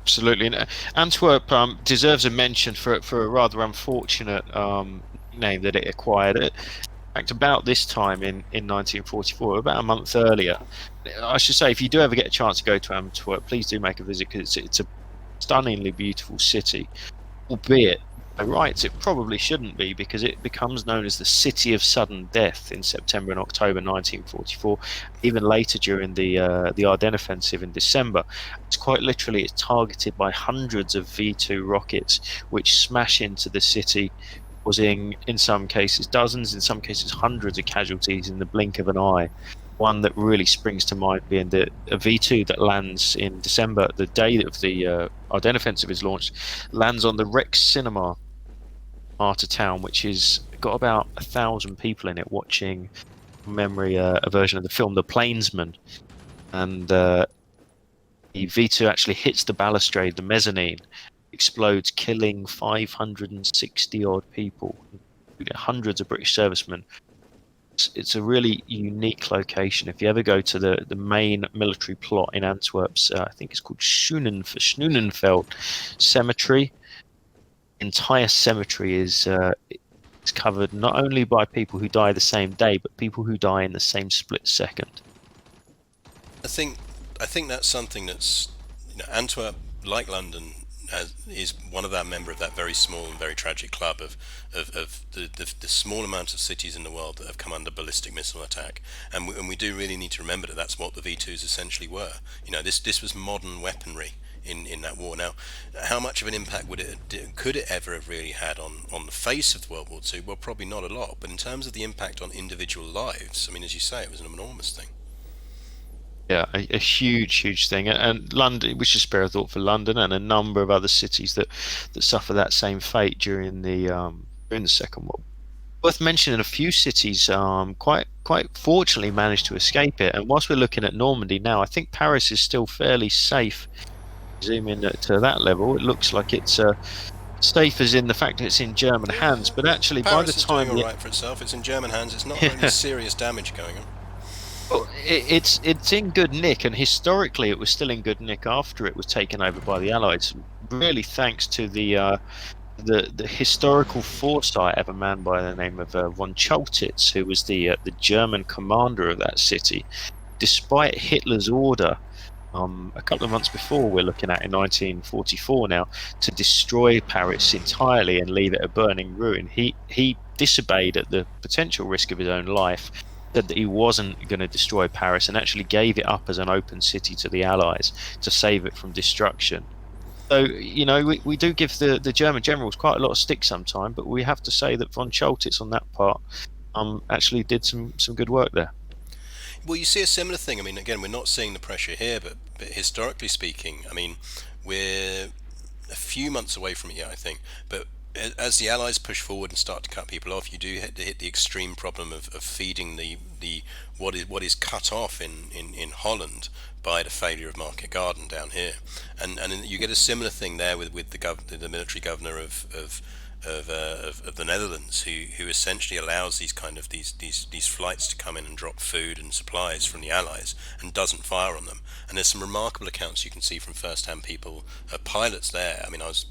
Absolutely. And Antwerp deserves a mention for a rather unfortunate name that it acquired. In fact, about this time in 1944, about a month earlier, I should say, if you do ever get a chance to go to Antwerp, please do make a visit because it's a stunningly beautiful city, albeit by rights it probably shouldn't be because it becomes known as the City of Sudden Death in September and October 1944. Even later during the Ardennes offensive in December, it's quite literally it's targeted by hundreds of V2 rockets which smash into the city, causing in some cases dozens, in some cases hundreds of casualties in the blink of an eye. One that really springs to mind being the a V2 that lands in December, the day of the Ardennes offensive is launched, lands on the Rex Cinema part of town, which has got about 1,000 people in it watching, from memory, a version of the film The Plainsman. And the V2 actually hits the balustrade, the mezzanine, explodes, killing 560 odd people, hundreds of British servicemen. It's a really unique location. If you ever go to the main military plot in Antwerp's, I think it's called Schoenenfeld Cemetery. Entire cemetery is covered not only by people who die the same day, but people who die in the same split second. I think I think that's something that's, Antwerp, like London, is one of that member of that very small and very tragic club of the small amount of cities in the world that have come under ballistic missile attack, and we do really need to remember that that's what the V2s essentially were. This was modern weaponry in that war. Now, how much of an impact could it ever have really had on the face of World War II? Well, probably not a lot. But in terms of the impact on individual lives, I mean, as you say, it was an enormous thing. Yeah, a huge thing, and London. We should spare a thought for London and a number of other cities that suffer that same fate during the Second World. Worth mentioning, a few cities quite fortunately managed to escape it. And whilst we're looking at Normandy now, I think Paris is still fairly safe. Zoom in to that level, it looks like it's safe as in the fact that it's in German hands. Yeah, But yeah. actually, by the Paris is doing time all the right for itself. It's in German hands. It's not really yeah, serious damage going on. well, it's in good nick, and historically, it was still in good nick after it was taken over by the Allies. Really, thanks to the historical foresight of a man by the name of von Choltitz, who was the German commander of that city. Despite Hitler's order, a couple of months before, we're looking at in 1944 now, to destroy Paris entirely and leave it a burning ruin. He disobeyed at the potential risk of his own life, said that he wasn't going to destroy Paris, and actually gave it up as an open city to the Allies to save it from destruction. So, we do give the German generals quite a lot of stick sometimes, but we have to say that von Choltitz on that part actually did some good work there. Well, you see a similar thing. I mean, again, we're not seeing the pressure here, but historically speaking, I mean, we're a few months away from it yet, I think. But as the Allies push forward and start to cut people off, you do hit the extreme problem of feeding the what is cut off in Holland by the failure of Market Garden down here, and you get a similar thing there with the military governor of the Netherlands, who essentially allows these flights to come in and drop food and supplies from the Allies and doesn't fire on them. And there's some remarkable accounts you can see from first-hand people, pilots there. I mean, I was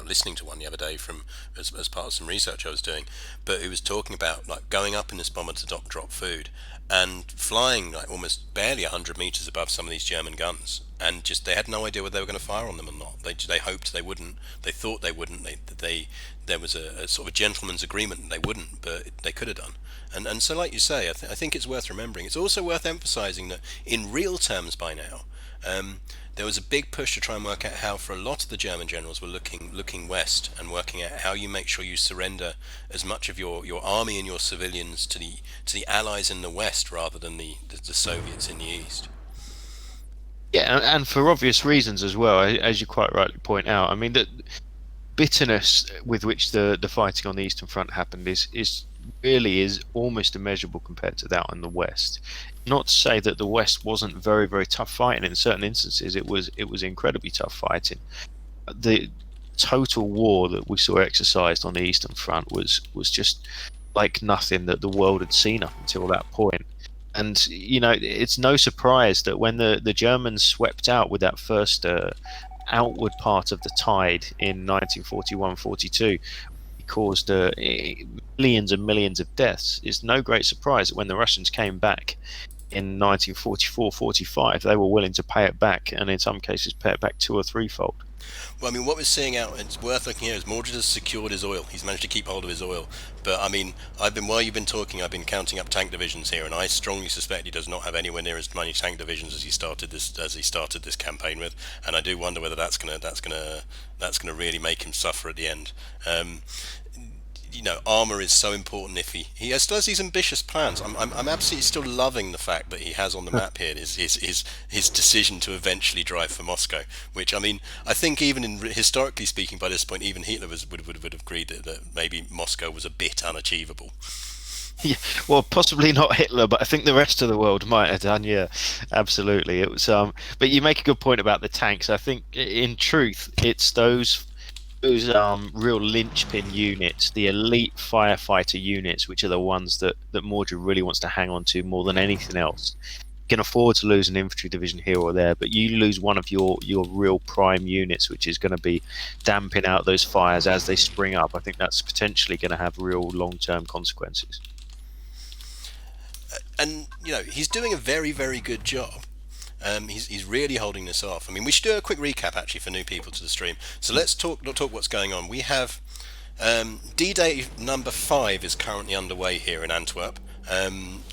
listening to one the other day from as part of some research I was doing, but it was talking about like going up in this bomber to drop food and flying like almost barely 100 meters above some of these German guns, and just they had no idea whether they were going to fire on them or not. They hoped they wouldn't. They thought they wouldn't. They there was a sort of a gentleman's agreement that they wouldn't, but they could have done. And so, like you say, I think it's worth remembering. It's also worth emphasising that in real terms by now, there was a big push to try and work out how, for a lot of the German generals, were looking west and working out how you make sure you surrender as much of your army and your civilians to the Allies in the west rather than the Soviets in the east. Yeah, and for obvious reasons as well, as you quite rightly point out. I mean, the bitterness with which the fighting on the Eastern Front happened is really is almost immeasurable compared to that on the West. Not to say that the West wasn't very tough fighting. In certain instances, it was incredibly tough fighting. The total war that we saw exercised on the Eastern Front was just like nothing that the world had seen up until that point. And it's no surprise that when the Germans swept out with that first outward part of the tide in 1941-42 caused millions and millions of deaths. It's no great surprise that when the Russians came back in 1944-45, they were willing to pay it back, and in some cases pay it back 2 or 3-fold. Well, I mean, what we're seeing out, it's worth looking here, is Mordred has secured his oil. He's managed to keep hold of his oil. But I mean, while you've been talking, I've been counting up tank divisions here, and I strongly suspect he does not have anywhere near as many tank divisions as he started this campaign with. And I do wonder whether that's gonna really make him suffer at the end. Armor is so important. If he still has these ambitious plans, I'm absolutely still loving the fact that he has on the map here his decision to eventually drive for Moscow. Which, I mean, I think even historically speaking, by this point, even Hitler would have agreed that maybe Moscow was a bit unachievable. Yeah, well, possibly not Hitler, but I think the rest of the world might have done. Yeah, absolutely. It was. But you make a good point about the tanks. I think, in truth, it's those real linchpin units, the elite firefighter units, which are the ones that Mordred really wants to hang on to more than anything else. You can afford to lose an infantry division here or there, but you lose one of your real prime units, which is going to be damping out those fires as they spring up. I think that's potentially going to have real long-term consequences. And he's doing a very, very good job. He's really holding this off. I mean, we should do a quick recap actually for new people to the stream. So let's talk what's going on. We have D-Day number 5 is currently underway here in Antwerp.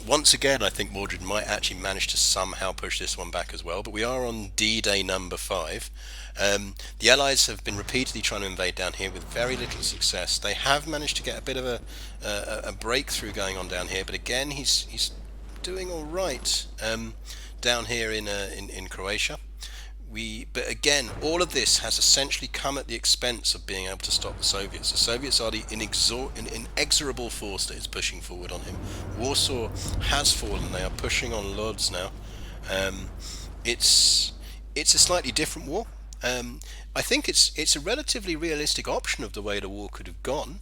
Once again, I think Mordred might actually manage to somehow push this one back as well. But we are on D-Day number 5. The Allies have been repeatedly trying to invade down here with very little success. They have managed to get a bit of a breakthrough going on down here, but again, he's doing all right. Down here in Croatia, but again, all of this has essentially come at the expense of being able to stop the Soviets. The Soviets are the inexorable force that is pushing forward on him. Warsaw has fallen; they are pushing on Lodz now. It's a slightly different war. I think it's a relatively realistic option of the way the war could have gone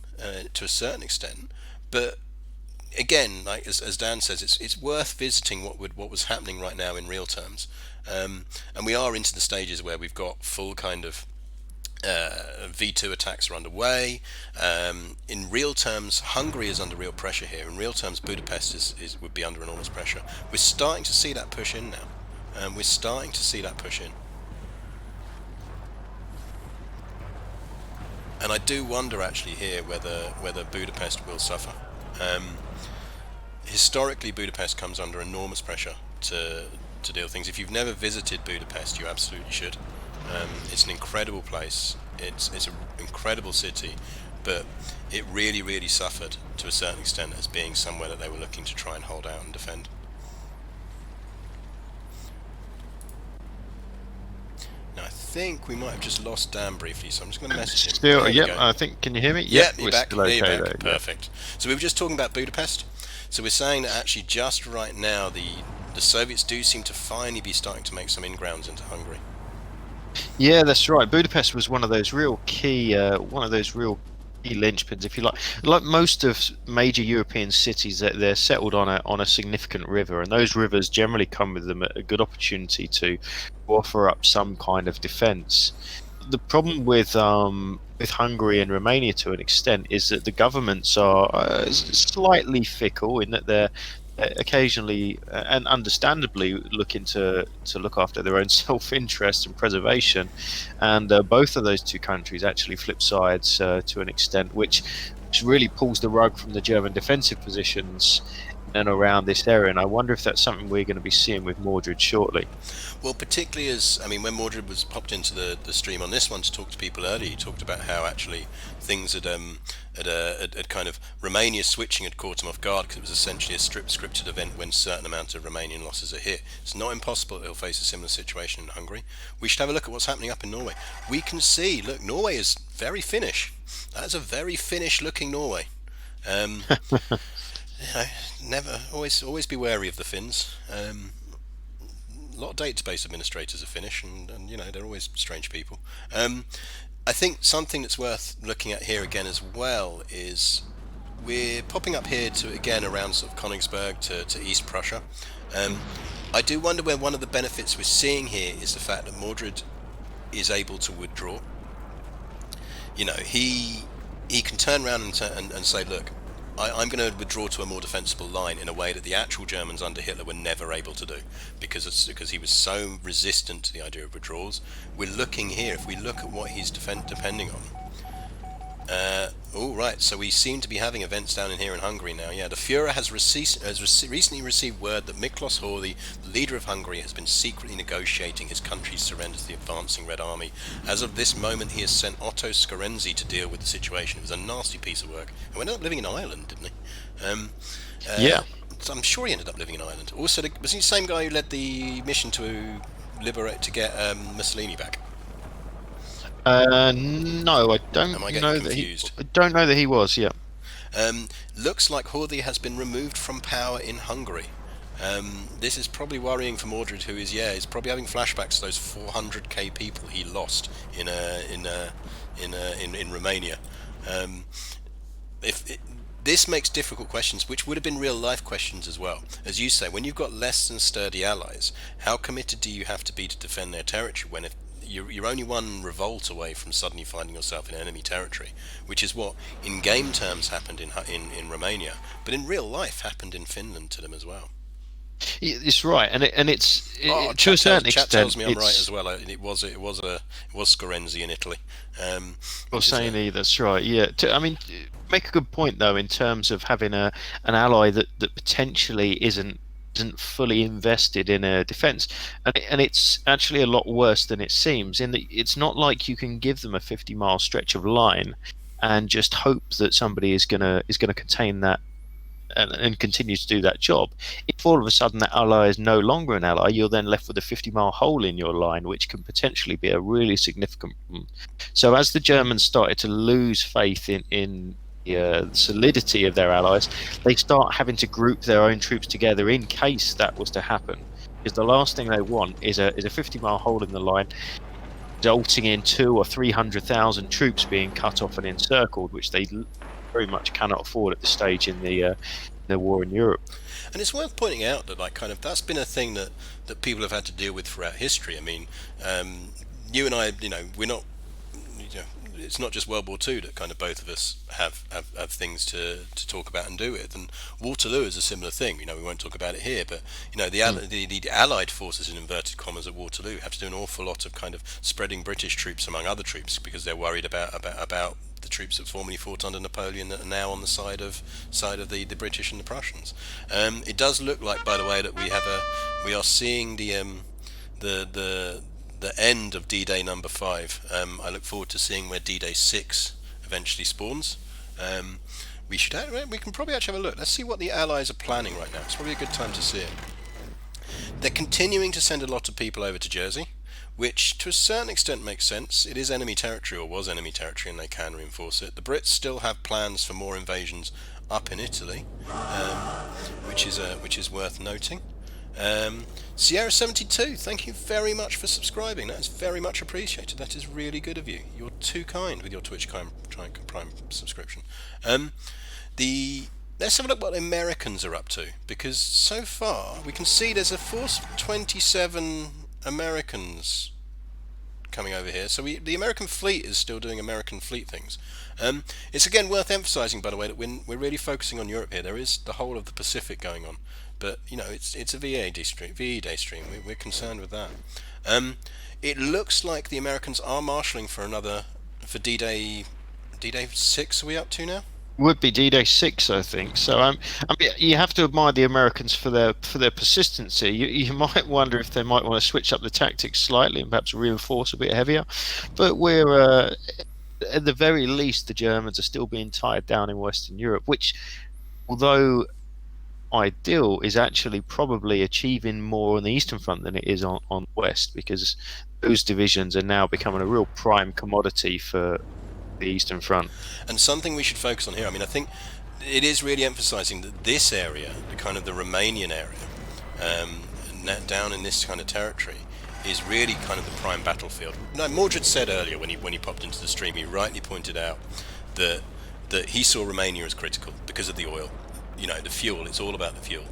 to a certain extent, but again, like as Dan says, it's worth visiting what was happening right now in real terms, and we are into the stages where we've got full kind of V2 attacks are underway. In real terms, Hungary is under real pressure here. In real terms, Budapest would be under enormous pressure. We're starting to see that push in now. We're starting to see that push in, and I do wonder actually here whether Budapest will suffer. Historically, Budapest comes under enormous pressure to deal with things. If you've never visited Budapest, you absolutely should. It's an incredible place. It's an incredible city, but it really, really suffered to a certain extent as being somewhere that they were looking to try and hold out and defend. Now, I think we might have just lost Dan briefly, so I'm just going to message him. Still, I think. Can you hear me? Yep, you're back. Okay, you're back. Perfect. So we were just talking about Budapest. So we're saying that actually just right now the Soviets do seem to finally be starting to make some ingrounds into Hungary. Yeah, that's right. Budapest was one of those real key linchpins, if you like. Like most of major European cities, they're settled on a significant river, and those rivers generally come with them a good opportunity to offer up some kind of defence. The problem with Hungary and Romania to an extent is that the governments are slightly fickle in that they're occasionally and understandably looking to look after their own self-interest and preservation, and both of those two countries actually flip sides to an extent which really pulls the rug from the German defensive positions and around this area, and I wonder if that's something we're going to be seeing with Mordred shortly. Well, particularly when Mordred was popped into the stream on this one to talk to people earlier, he talked about how actually things had kind of Romania switching had caught him off guard because it was essentially a scripted event when certain amount of Romanian losses are hit. It's not impossible that he'll face a similar situation in Hungary. We should have a look at what's happening up in Norway. We can see, look, Norway is very Finnish. That's a very Finnish-looking Norway. Always be wary of the Finns. A lot of database administrators are Finnish, and they're always strange people. I think something that's worth looking at here again as well is we're popping up here to again around sort of Königsberg to East Prussia. I do wonder where one of the benefits we're seeing here is the fact that Mordred is able to withdraw. You know, he can turn around and say, look, I'm going to withdraw to a more defensible line in a way that the actual Germans under Hitler were never able to do, because he was so resistant to the idea of withdrawals. We're looking here, if we look at what he's depending on. Right, so we seem to be having events down in here in Hungary now. Yeah, the Führer has recently received word that Miklos Horthy, the leader of Hungary, has been secretly negotiating his country's surrender to the advancing Red Army. As of this moment, he has sent Otto Skorenzi to deal with the situation. It was a nasty piece of work. And ended up living in Ireland, didn't he? Yeah. So I'm sure he ended up living in Ireland. Also, was he the same guy who led the mission to get Mussolini back? No, I don't Am I getting know confused? I don't know that he was. Yeah. Looks like Horthy has been removed from power in Hungary. This is probably worrying for Mordred, who is probably having flashbacks to those 400k people he lost in Romania. This makes difficult questions, which would have been real life questions as well. As you say, when you've got less than sturdy allies, how committed do you have to be to defend their territory when you're only one revolt away from suddenly finding yourself in enemy territory, which is what in game terms happened in Romania, but in real life happened in Finland to them as well. It's right, and it's to a certain extent. Chat tells me I'm right as well. It was Skorenzi in Italy. Saying that's right. Yeah, I mean, make a good point though in terms of having an ally that potentially isn't fully invested in a defense, and it's actually a lot worse than it seems. In that it's not like you can give them a 50-mile stretch of line and just hope that somebody is gonna contain that and continue to do that job. If all of a sudden that ally is no longer an ally, you're then left with a 50-mile hole in your line, which can potentially be a really significant problem. So as the Germans started to lose faith in the solidity of their allies, they start having to group their own troops together in case that was to happen. Because the last thing they want is a 50-mile hole in the line, resulting in 200,000 or 300,000 troops being cut off and encircled, which they very much cannot afford at this stage in the war in Europe. And it's worth pointing out that that's been a thing that people have had to deal with throughout history. I mean, you and I, we're not, it's not just World War II that kind of both of us have things to talk about and do with. And Waterloo is a similar thing. We won't talk about it here, but the Allied forces in inverted commas at Waterloo have to do an awful lot of kind of spreading British troops among other troops because they're worried about the troops that formerly fought under Napoleon that are now on the side of the British and the Prussians. It does look like, by the way, that we are seeing the end of D-Day number 5. I look forward to seeing where D-Day 6 eventually spawns. We can probably actually have a look. Let's see what the Allies are planning right now. It's probably a good time to see it. They're continuing to send a lot of people over to Jersey, which to a certain extent makes sense. It is enemy territory, or was enemy territory, and they can reinforce it. The Brits still have plans for more invasions up in Italy, which is worth noting. Sierra 72, thank you very much for subscribing. That is very much appreciated. That is really good of you. You're too kind with your Twitch Prime subscription. Let's have a look what the Americans are up to, because so far we can see there's a force of 27 Americans coming over here. So the American fleet is still doing American fleet things. It's again worth emphasizing, by the way, that we're really focusing on Europe here. There is the whole of the Pacific going on, but it's a VE day stream. We're concerned with that. It looks like the Americans are marshalling for D-Day 6. Are we up to now? Would be D-Day 6, I think. So I mean, you have to admire the Americans for their persistency. You might wonder if they might want to switch up the tactics slightly and perhaps reinforce a bit heavier. But we're at the very least, the Germans are still being tied down in Western Europe, which, although ideal, is actually probably achieving more on the Eastern Front than it is on West, because those divisions are now becoming a real prime commodity for the Eastern Front. And something we should focus on here, I mean, I think it is really emphasizing that this area, the kind of the Romanian area, down in this kind of territory, is really kind of the prime battlefield. Now, Mordred said earlier when he popped into the stream, he rightly pointed out that he saw Romania as critical because of the oil, the fuel. It's all about the fuel.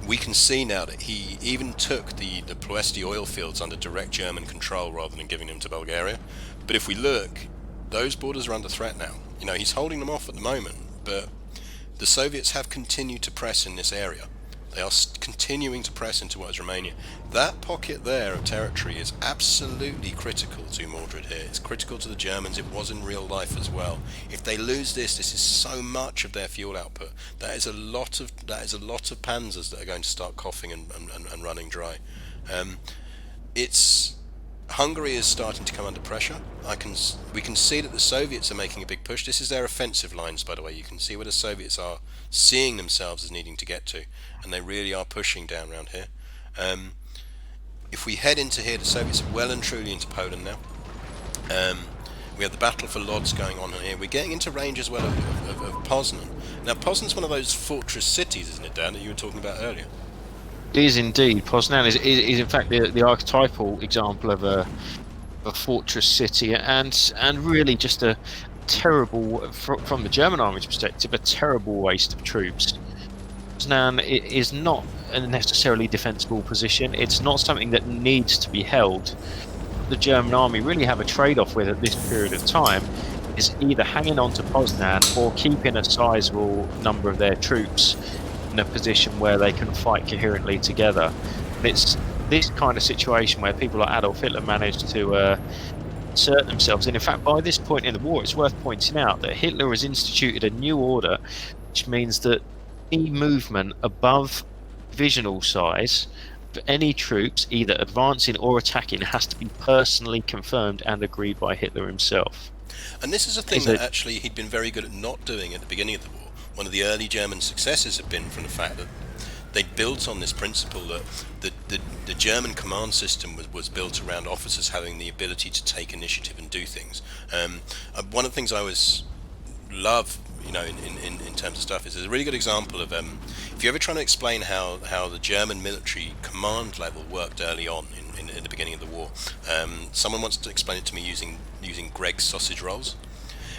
we can see now that he even took the Ploesti oil fields under direct German control rather than giving them to Bulgaria. But if we look, those borders are under threat now. You know, he's holding them off at the moment, but the Soviets have continued to press in this area. They are continuing to press into what is Romania. That pocket there of territory is absolutely critical to Mordred here. It's critical to the Germans. It was in real life as well. If they lose this, this is so much of their fuel output. That is a lot of panzers that are going to start coughing and running dry. Hungary is starting to come under pressure. We can see that the Soviets are making a big push. This is their offensive lines, by the way. You can see where the Soviets are seeing themselves as needing to get to, and they really are pushing down around here. If we head into here, the Soviets are well and truly into Poland now. We have the battle for Lodz going on here. We're getting into range as well of Poznan. Now, Poznan's one of those fortress cities, isn't it, Dan, that you were talking about earlier? It is indeed. Poznan is in fact the archetypal example of a fortress city, and really just a terrible, from the German army's perspective, a terrible waste of troops. Poznan is not a necessarily defensible position. It's not something that needs to be held. The German army really have a trade-off with at this period of time is either hanging on to Poznan or keeping a sizable number of their troops in a position where they can fight coherently together. It's this kind of situation where people like Adolf Hitler managed to assert themselves. And in fact, by this point in the war, it's worth pointing out that Hitler has instituted a new order, which means that any movement above divisional size for any troops, either advancing or attacking, has to be personally confirmed and agreed by Hitler himself. And this is a thing that actually he'd been very good at not doing at the beginning of the war. One of the early German successes had been from the fact that they built on this principle that the German command system was built around officers having the ability to take initiative and do things. One of the things I always love, you know, in terms of stuff, is a really good example of if you're ever trying to explain how the German military command level worked early on in the beginning of the war. Someone wants to explain it to me using Greg's sausage rolls,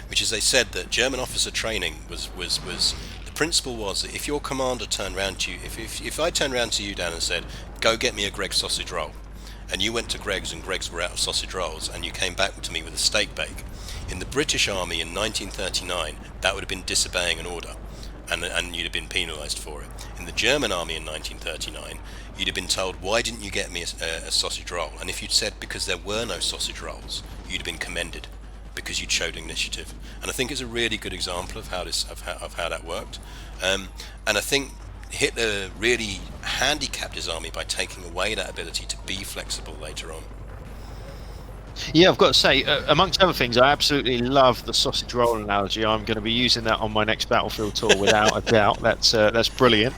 which is they said that German officer training was the principle was that if your commander turned around to you, if I turned around to you, Dan, and said, go get me a Greg's sausage roll, and you went to Greg's and Greg's were out of sausage rolls, and you came back to me with a steak bake, in the British Army in 1939, that would have been disobeying an order, and you'd have been penalised for it. In the German Army in 1939, you'd have been told, why didn't you get me a sausage roll? And if you'd said, because there were no sausage rolls, you'd have been commended, because you'd showed initiative. And I think it's a really good example of how that worked. And I think Hitler really handicapped his army by taking away that ability to be flexible later on. Yeah, I've got to say, amongst other things, I absolutely love the sausage roll analogy. I'm going to be using that on my next battlefield tour without a doubt. That's brilliant.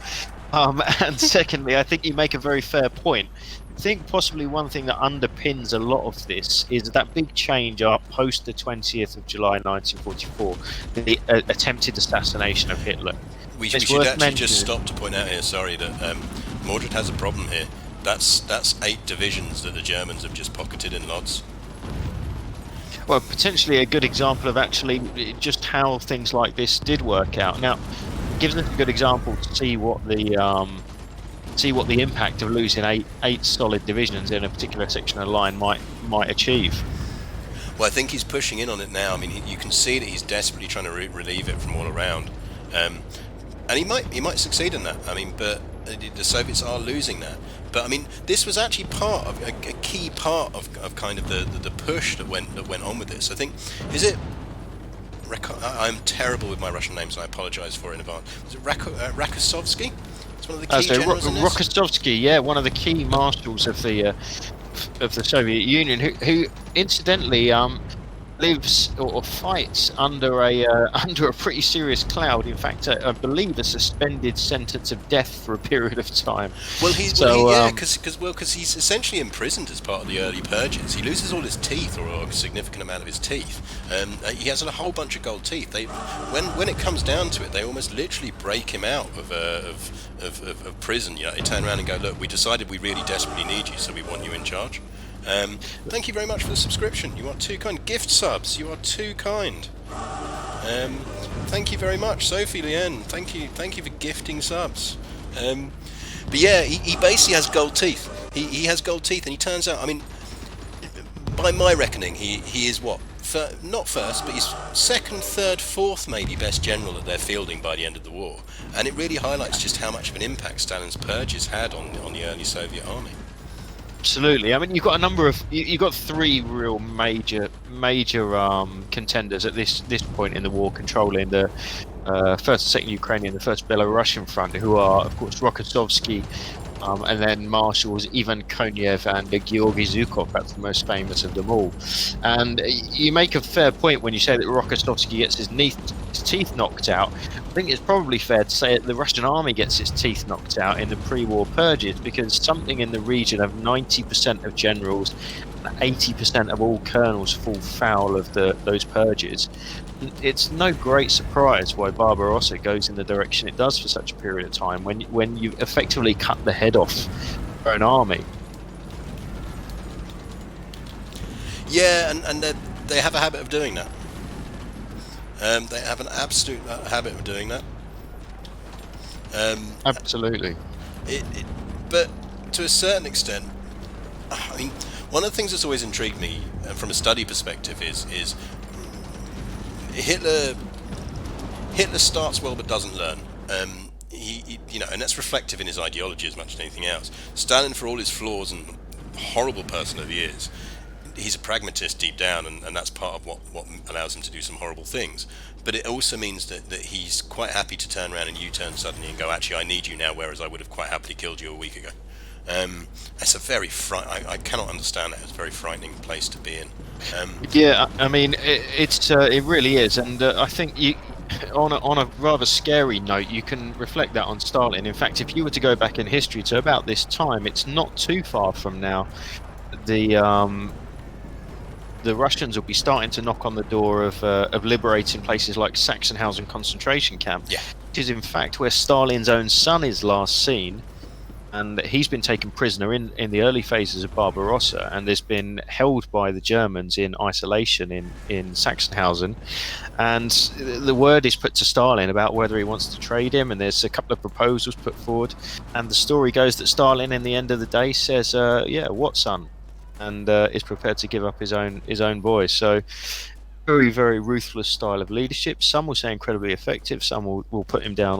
And secondly, I think you make a very fair point. I think possibly one thing that underpins a lot of this is that big change up post the 20th of July 1944, the attempted assassination of Hitler. We should actually just stop to point out here, sorry, that Mordred has a problem here. That's 8 divisions that the Germans have just pocketed in Lodz. Well, potentially a good example of actually just how things like this did work out. Now, gives us a good example to see what the impact of losing eight solid divisions in a particular section of the line might achieve. Well, I think he's pushing in on it now. I mean, you can see that he's desperately trying to relieve it from all around, and he might succeed in that. I mean, but the Soviets are losing that. But I mean, this was actually part of a key part of kind of the push that went on with this. I think, is it? I'm terrible with my Russian names, and I apologise for it in advance. Is it Rokossovsky? It's one of the key generals in this. Rokossovsky, yeah, one of the key marshals of the Soviet Union, who incidentally lives or fights under a pretty serious cloud. In fact, I believe a suspended sentence of death for a period of time. Well, because he's essentially imprisoned as part of the early purges. He loses all his teeth, or a significant amount of his teeth. He has a whole bunch of gold teeth. When it comes down to it, they almost literally break him out of prison. You know, they turn around and go, look, we decided we really desperately need you, so we want you in charge. Thank you very much for the subscription. You are too kind. Gift subs. You are too kind. Thank you very much, Sophie Leanne. Thank you for gifting subs. But yeah, he basically has gold teeth. He has gold teeth, and he turns out, I mean, by my reckoning, he is what? Not first, but he's second, third, fourth, maybe best general at their fielding by the end of the war. And it really highlights just how much of an impact Stalin's purges had on the early Soviet army. Absolutely. I mean, you've got a number of you've got three real major contenders at this point in the war, controlling the first and second Ukrainian, the first Belarusian front, who are of course Rokossovsky, and then marshals Ivan Konev and Georgy Zhukov. That's the most famous of them all. And you make a fair point when you say that Rokossovsky gets his teeth knocked out. I think it's probably fair to say that the Russian army gets its teeth knocked out in the pre-war purges, because something in the region of 90% of generals and 80% of all colonels fall foul of those purges. It's no great surprise why Barbarossa goes in the direction it does for such a period of time, when you effectively cut the head off for an army. Yeah, and they have a habit of doing that. They have an absolute habit of doing that. Absolutely. But to a certain extent, I mean, one of the things that's always intrigued me from a study perspective is Hitler starts well but doesn't learn. And that's reflective in his ideology as much as anything else. Stalin, for all his flaws and horrible person that he is, he's a pragmatist deep down, and that's part of what allows him to do some horrible things. But it also means that he's quite happy to turn around and U-turn suddenly and go, actually, I need you now, whereas I would have quite happily killed you a week ago. It's a very I cannot understand that. It's a very frightening place to be in. Yeah, I mean, it really is, and I think on a rather scary note, you can reflect that on Stalin. In fact, if you were to go back in history to about this time, it's not too far from now, the Russians will be starting to knock on the door of liberating places like Sachsenhausen concentration camp, Yeah. which is in fact where Stalin's own son is last seen. And he's been taken prisoner in the early phases of Barbarossa, and has been held by the Germans in isolation in Sachsenhausen. And the word is put to Stalin about whether he wants to trade him, and there's a couple of proposals put forward. And the story goes that Stalin, in the end of the day, says, "Yeah, what son?" and is prepared to give up his own boy. So, very, very ruthless style of leadership. Some will say incredibly effective. Some will put him down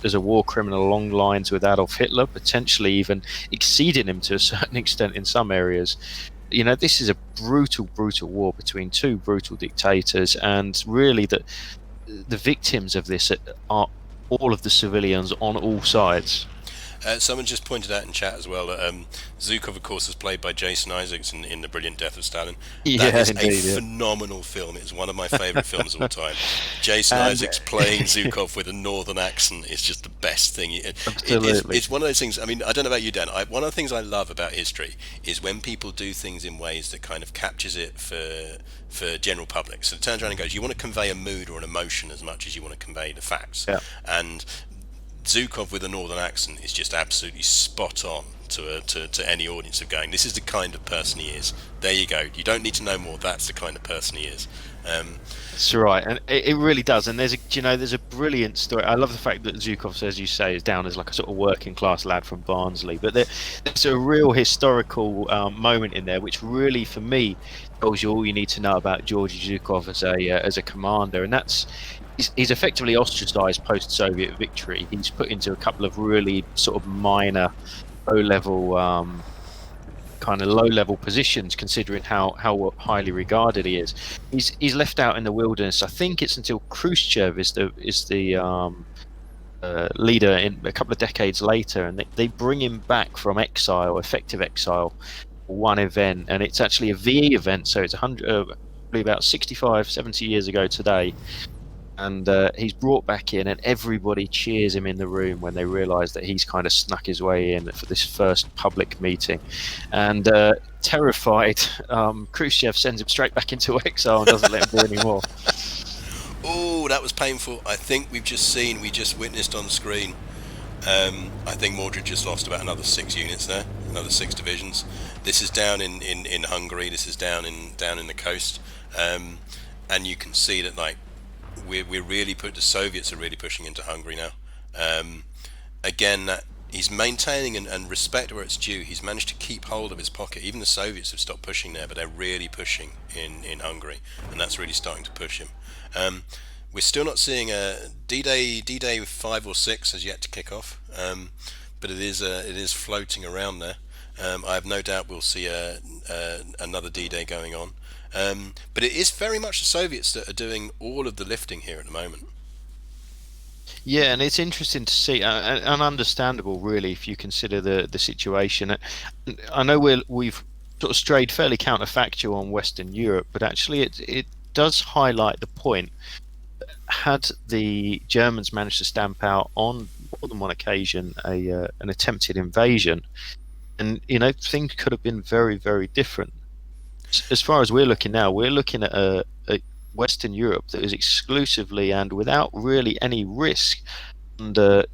as a war criminal along lines with Adolf Hitler, potentially even exceeding him to a certain extent in some areas. You know, this is a brutal, brutal war between two brutal dictators, and really the victims of this are all of the civilians on all sides. Someone just pointed out in chat as well that Zhukov, of course, is played by Jason Isaacs in The Brilliant Death of Stalin. That is indeed, a phenomenal film. It's one of my favourite films of all time. Jason Isaacs playing Zhukov with a northern accent is just the best thing. It's one of those things. I mean, I don't know about you, Dan. One of the things I love about history is when people do things in ways that kind of captures it for general public. So it turns around and goes, you want to convey a mood or an emotion as much as you want to convey the facts. Yeah. And Zhukov with a northern accent is just absolutely spot on to any audience of going, this is the kind of person he is. There you go. You don't need to know more. That's the kind of person he is. That's right, and it really does. And there's a brilliant story. I love the fact that Zhukov, as you say, is down as like a sort of working class lad from Barnsley. But there's a real historical moment in there, which really, for me, tells you all you need to know about Georgy Zhukov as a commander, and that's. He's effectively ostracized post-Soviet victory. He's put into a couple of really sort of minor, low-level positions, considering how highly regarded he is. He's left out in the wilderness. I think it's until Khrushchev is the leader in a couple of decades later, and they bring him back from exile, effective exile, for one event, and it's actually a VE event. So it's probably about 65, 70 years ago today. And he's brought back in, and everybody cheers him in the room when they realise that he's kind of snuck his way in for this first public meeting. And terrified, Khrushchev sends him straight back into exile and doesn't let him do any more. Oh, that was painful. I think we just witnessed on the screen. I think Mordred just lost about another 6 units there, another 6 divisions. This is down in Hungary. This is down in the coast, and you can see that we're really the Soviets are really pushing into Hungary now. Again, he's maintaining and respect where it's due. He's managed to keep hold of his pocket. Even the Soviets have stopped pushing there, but they're really pushing in Hungary, and that's really starting to push him. Um, we're still not seeing a D-Day. D-Day 5 or 6 has yet to kick off, but it is floating around there. I have no doubt we'll see another D-Day going on. But it is very much the Soviets that are doing all of the lifting here at the moment. Yeah, and it's interesting to see, and understandable, really, if you consider the situation. I know we've sort of strayed fairly counterfactual on Western Europe, but actually, it does highlight the point. Had the Germans managed to stamp out on more than one occasion an attempted invasion, and things could have been very, very different. As far as we're looking now, we're looking at a Western Europe that is exclusively and without really any risk under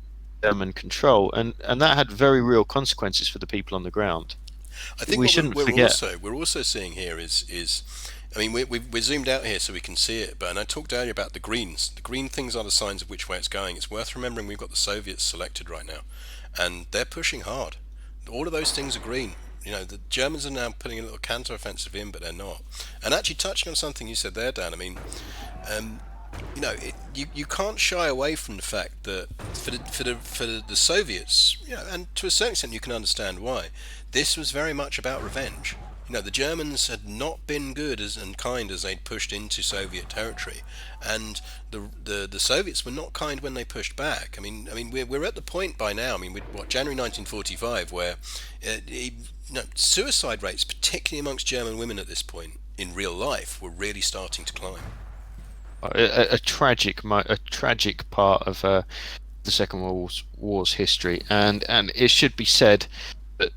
German control, and that had very real consequences for the people on the ground. I think We what shouldn't forget. we're also seeing here is I mean we're zoomed out here so we can see it, but and I talked earlier about the greens. The green things are the signs of which way it's going. It's worth remembering we've got the Soviets selected right now, and they're pushing hard. All of those things are green. The Germans are now putting a little counter-offensive in, but they're not. And actually, touching on something you said there, Dan. I mean, um, you can't shy away from the fact that for the Soviets, and to a certain extent you can understand why. This was very much about revenge. The Germans had not been good and kind as they'd pushed into Soviet territory, and the Soviets were not kind when they pushed back. We're at the point by now. January 1945, where suicide rates, particularly amongst German women at this point in real life, were really starting to climb. A tragic part of the Second World War's history, and it should be said that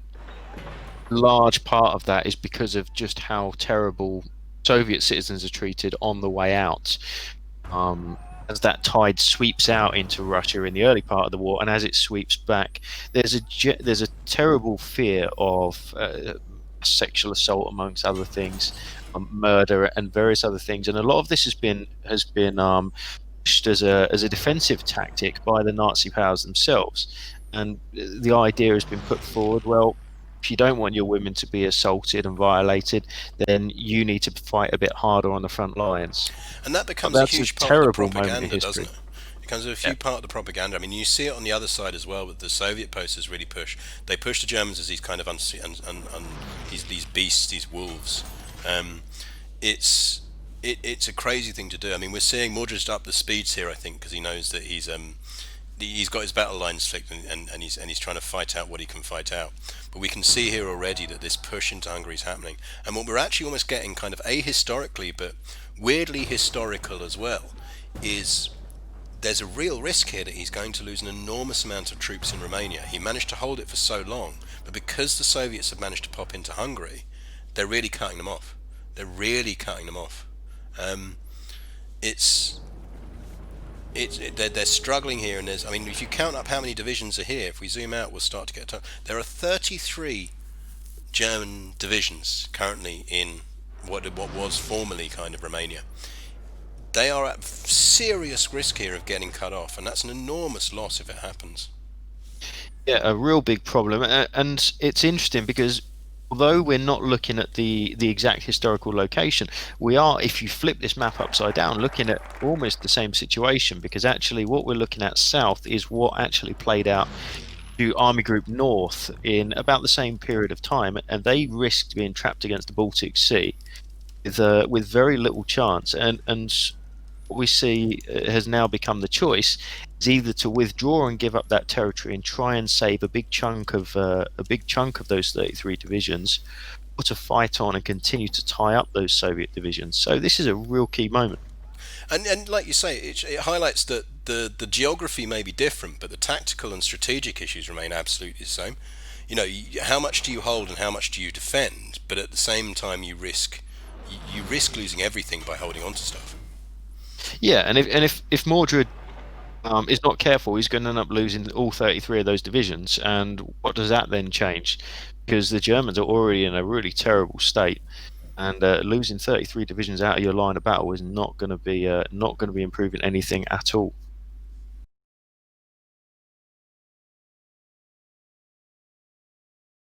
a large part of that is because of just how terrible Soviet citizens are treated on the way out. As that tide sweeps out into Russia in the early part of the war, and as it sweeps back, there's a terrible fear of sexual assault, amongst other things, murder, and various other things. And a lot of this has been pushed as a defensive tactic by the Nazi powers themselves. And the idea has been put forward. Well, if you don't want your women to be assaulted and violated, then you need to fight a bit harder on the front lines. And that But becomes a that's a huge part of the terrible moment in propaganda, doesn't history. it? It becomes a Yeah. few part of the propaganda. You see it on the other side as well, with the Soviet posters really push. They push the Germans as these kind of these beasts, these wolves. Um, it's a crazy thing to do. We're seeing Mordred's up the speeds here, I think, because he knows that he's got his battle lines flicked, and he's trying to fight out what he can fight out. But we can see here already that this push into Hungary is happening, and what we're actually almost getting, kind of ahistorically, but weirdly historical as well, is there's a real risk here that he's going to lose an enormous amount of troops in Romania. He managed to hold it for so long, but because the Soviets have managed to pop into Hungary, they're really cutting them off. They're really cutting them off. Um, it's they're struggling here, and if you count up how many divisions are here, if we zoom out, we'll start to get to. There are 33 German divisions currently in what was formerly kind of Romania. They are at serious risk here of getting cut off, and that's an enormous loss if it happens. Yeah, a real big problem. And it's interesting because although we're not looking at the exact historical location, we are, if you flip this map upside down, looking at almost the same situation, because actually what we're looking at south is what actually played out to Army Group North in about the same period of time, and they risked being trapped against the Baltic Sea with very little chance. And what we see has now become the choice is either to withdraw and give up that territory and try and save a big chunk of those 33 divisions, or to fight on and continue to tie up those Soviet divisions. So this is a real key moment. And like you say, it highlights that the geography may be different, but the tactical and strategic issues remain absolutely the same. How much do you hold and how much do you defend? But at the same time, you risk losing everything by holding on to stuff. Yeah, and if Mordred is not careful, he's going to end up losing all 33 of those divisions. And what does that then change? Because the Germans are already in a really terrible state, and losing 33 divisions out of your line of battle is not going to be improving anything at all.